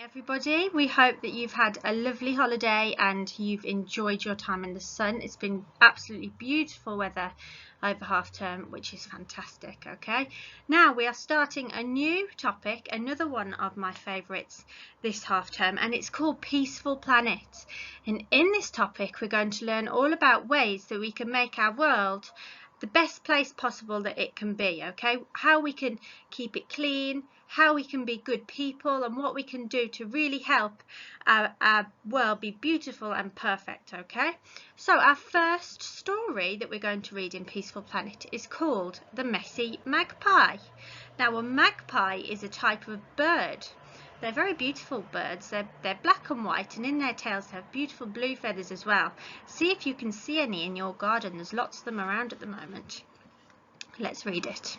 Everybody, we hope that you've had a lovely holiday and you've enjoyed your time in the sun. It's been absolutely beautiful weather over half term, which is fantastic. Okay, now we are starting a new topic, another one of my favourites this half term, and it's called Peaceful Planet. And in this topic we're going to learn all about ways that we can make our world the best place possible that it can be. Okay, how we can keep it clean, how we can be good people, and what we can do to really help our world be beautiful and perfect. Okay, so our first story that we're going to read in Peaceful Planet is called The Messy Magpie. Now, a magpie is a type of bird. They're very beautiful birds. They're black and white, and in their tails they have beautiful blue feathers as well. See if you can see any in your garden. There's lots of them around at the moment. Let's read it.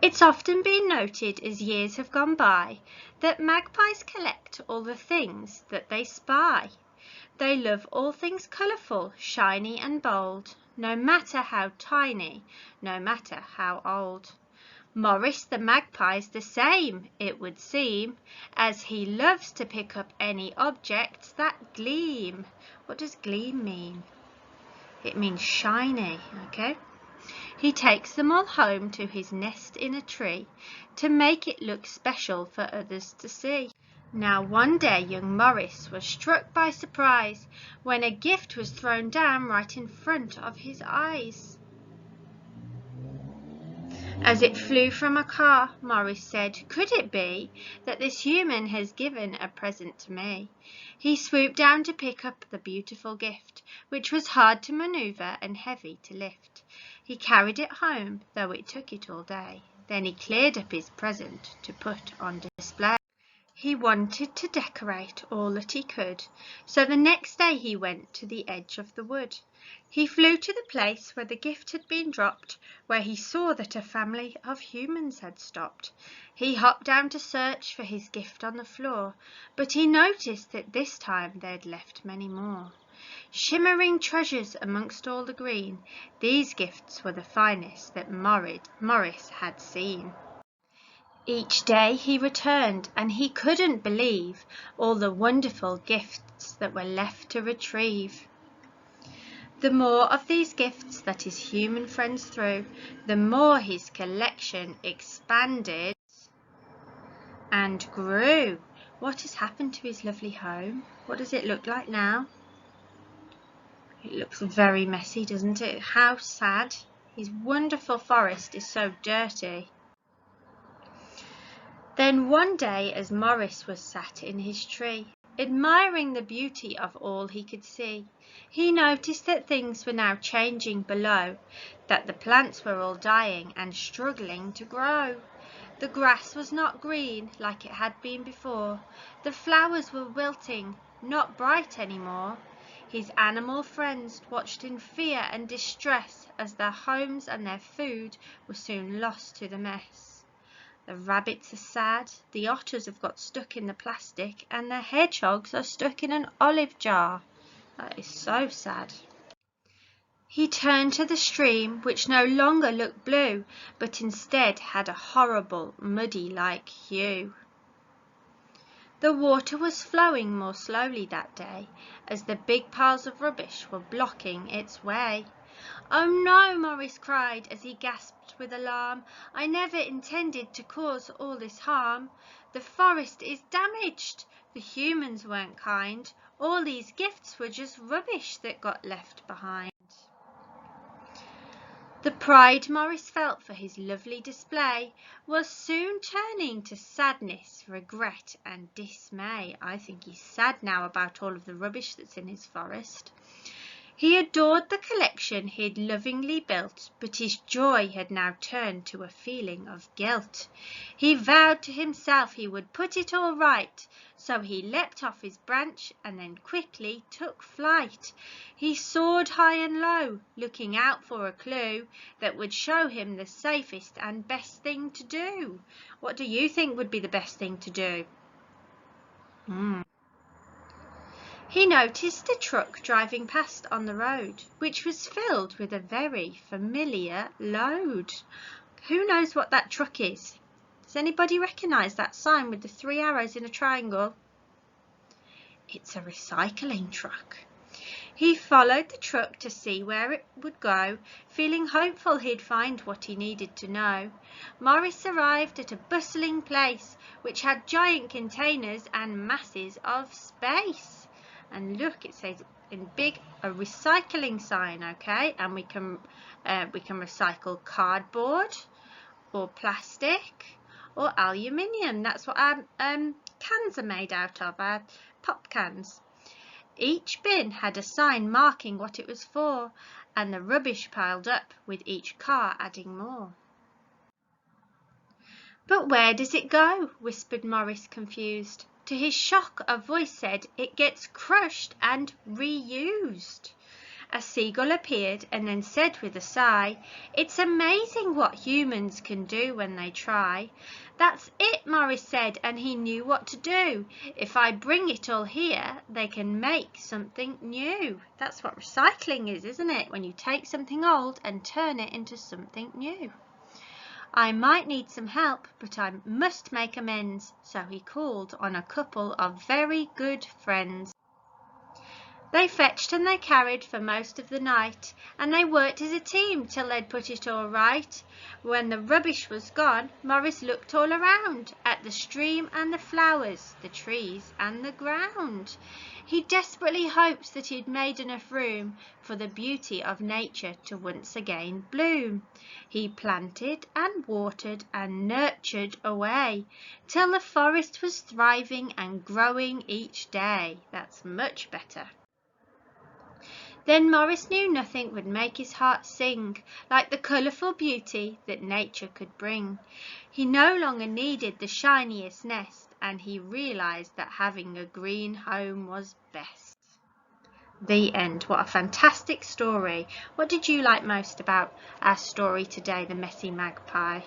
It's often been noted as years have gone by that magpies collect all the things that they spy. They love all things colourful, shiny and bold, no matter how tiny, no matter how old. Morris the magpie's the same, it would seem, as he loves to pick up any objects that gleam. What does gleam mean? It means shiny, okay? He takes them all home to his nest in a tree to make it look special for others to see. Now one day young Morris was struck by surprise when a gift was thrown down right in front of his eyes. As it flew from a car, Morris said, "Could it be that this human has given a present to me?" He swooped down to pick up the beautiful gift, which was hard to maneuver and heavy to lift. He carried it home, though it took it all day. Then he cleared up his present to put on display. He wanted to decorate all that he could, so the next day he went to the edge of the wood. He flew to the place where the gift had been dropped, where he saw that a family of humans had stopped. He hopped down to search for his gift on the floor, but he noticed that this time they'd left many more. Shimmering treasures amongst all the green, these gifts were the finest that Morris had seen. Each day he returned, and he couldn't believe all the wonderful gifts that were left to retrieve. The more of these gifts that his human friends threw, the more his collection expanded and grew. What has happened to his lovely home? What does it look like now? It looks very messy, doesn't it? How sad. His wonderful forest is so dirty. Then one day, as Morris was sat in his tree, admiring the beauty of all he could see, he noticed that things were now changing below, that the plants were all dying and struggling to grow. The grass was not green like it had been before. The flowers were wilting, not bright anymore. His animal friends watched in fear and distress as their homes and their food were soon lost to the mess. The rabbits are sad, the otters have got stuck in the plastic, and the hedgehogs are stuck in an olive jar. That is so sad. He turned to the stream, which no longer looked blue, but instead had a horrible, muddy-like hue. The water was flowing more slowly that day, as the big piles of rubbish were blocking its way. "Oh no!" Morris cried as he gasped with alarm. "I never intended to cause all this harm. The forest is damaged. The humans weren't kind. All these gifts were just rubbish that got left behind." The pride Morris felt for his lovely display was soon turning to sadness, regret and dismay. I think he's sad now about all of the rubbish that's in his forest. He adored the collection he'd lovingly built, but his joy had now turned to a feeling of guilt. He vowed to himself he would put it all right, so he leapt off his branch and then quickly took flight. He soared high and low, looking out for a clue that would show him the safest and best thing to do. What do you think would be the best thing to do? He noticed a truck driving past on the road, which was filled with a very familiar load. Who knows what that truck is? Does anybody recognise that sign with the 3 arrows in a triangle? It's a recycling truck. He followed the truck to see where it would go, feeling hopeful he'd find what he needed to know. Morris arrived at a bustling place which had giant containers and masses of space. And look, it says in big a recycling sign, okay? And we can recycle cardboard or plastic or aluminium. That's what our cans are made out of, our pop cans. Each bin had a sign marking what it was for, and the rubbish piled up, with each car adding more. "But where does it go?" whispered Morris, confused. To his shock, a voice said, "It gets crushed and reused." A seagull appeared and then said with a sigh, "It's amazing what humans can do when they try." "That's it," Morris said, and he knew what to do. "If I bring it all here, they can make something new." That's what recycling is, isn't it? When you take something old and turn it into something new. "I might need some help, but I must make amends." So he called on a couple of very good friends. They fetched and they carried for most of the night, and they worked as a team till they'd put it all right. When the rubbish was gone, Morris looked all around, at the stream and the flowers, the trees and the ground. He desperately hoped that he'd made enough room for the beauty of nature to once again bloom. He planted and watered and nurtured away, till the forest was thriving and growing each day. That's much better. Then Morris knew nothing would make his heart sing like the colourful beauty that nature could bring. He no longer needed the shiniest nest, and he realised that having a green home was best. The end. What a fantastic story. What did you like most about our story today, The Messy Magpie?